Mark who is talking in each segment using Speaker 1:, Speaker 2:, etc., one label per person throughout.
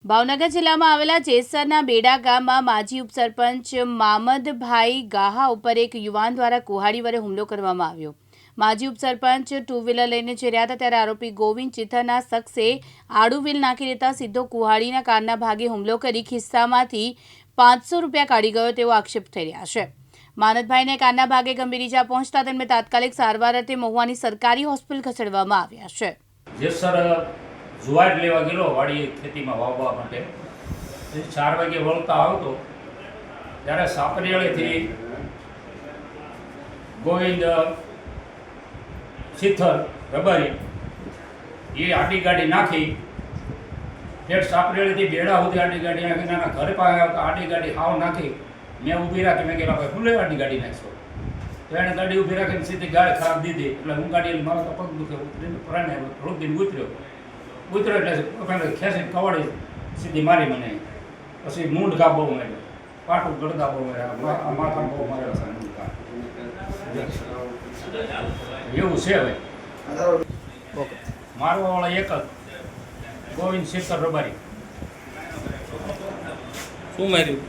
Speaker 1: ભાવનગર જિલ્લામાં આવેલા જેસરના બેડા ગામમાં માજી ઉપસરપંચ મામદભાઈ ગાહા ઉપર એક યુવાન દ્વારા કુહાડી વડે હુમલો કરવામાં આવ્યો। માજી ઉપસરપંચ ટુ વ્હીલર લઈને જઈ રહ્યા હતા ત્યારે આરોપી ગોવિંદ ચિથરના શખ્સે આડું વ્હીલ નાખી દેતા સીધો કુહાડીના કારના ભાગે હુમલો કરી ખિસ્સામાંથી 500 રૂપિયા કાઢી ગયો તેવો આક્ષેપ થઈ રહ્યા છે। મામદભાઈને કારના ભાગે ગંભીર ઈજા પહોંચતા તેમને તાત્કાલિક સારવાર અર્થે મહુવાની સરકારી હોસ્પિટલ ખસેડવામાં આવ્યા છે।
Speaker 2: जुवाड़ लेवा गेलो वाड़ी खेती में वाववा माटे 4 वागे वळता आवतो त्यारे सापरियाळेथी गोविंद सिथर रबारी ये आडी गाड़ी नाखी ठेठ सापरियाळेथी बेड़ा सुधी आडी गाड़ी नाखी नाना घर पासे आवता आडी गाड़ी हाव नाखी मैं ऊभी राखी मैं कहेला भाई फुले आडी गाड़ी नाखशो तो एणे गाड़ी ऊभी राखीने सीधी गाड़ी खराब दीधी એટલે હું ગાડી મારો તો પગ દુખે ઉતરીને પરાણે થોડુંક દિન ઉતર્યો એટલે ખેંચીને કવાડી સીધી મારી મને પછી મૂંઢ ઘા બહુ માર્યો પાટું ગળદા બહુ માર્યા માથા બહુ માર્યો છે મૂંઢ ઘા એવું છે હવે મારવા વાળા એક જ ગોવિંદ શેખર રબારી
Speaker 3: શું માર્યું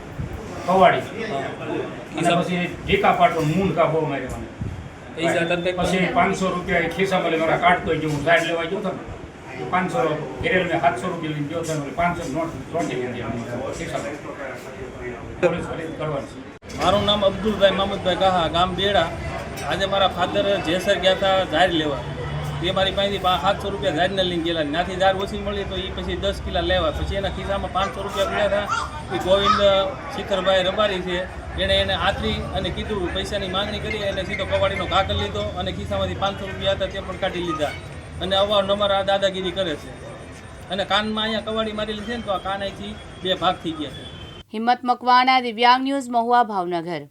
Speaker 2: કવાડી અને પછી ઢીકા પાટું મૂંઢ ઘા બહુ માર્યો મને પછી 500 રૂપિયા ખિસ્સામાં લઈ મારા કાઢતો ગયો હું સાઈડ લેવા ગયો હતો 500 गिरेल में 700 रुपये लीन जो था 500 नोट
Speaker 3: मारू नाम अब्दुल भाई महमूद भाई गाहा गाम बेड़ा आज मारा फादर जेसर गया था जाहिर लेवा ये मारी पास 700 रुपया जाहिर ने लीन गेला नाथी जार ओછી મળી તો એ પછી 10 કિલા લેવા પછી એના ખિસ્સામાં 500 રૂપિયા પડ્યા હતા। એ ગોવિંદ શિખરભાઈ રબારી છે એને આતરી અને કીધું પૈસાની માંગણી કરી અને સીધો કવાડીનો ઘા કરી લીધો અને ખિસ્સામાંથી 500 રૂપિયા હતા તે પણ કાઢી લીધા અને અવારનવાર આ દાદાગીરી કરે છે અને કાનમાં અહીંયા કવાડી મારેલી છે ને તો આ કાન અહીંથી 2 ભાગ થઈ ગયા છે।
Speaker 1: હિંમત મકવાણા, દિવ્યાંગ ન્યૂઝ, મહુવા, ભાવનગર।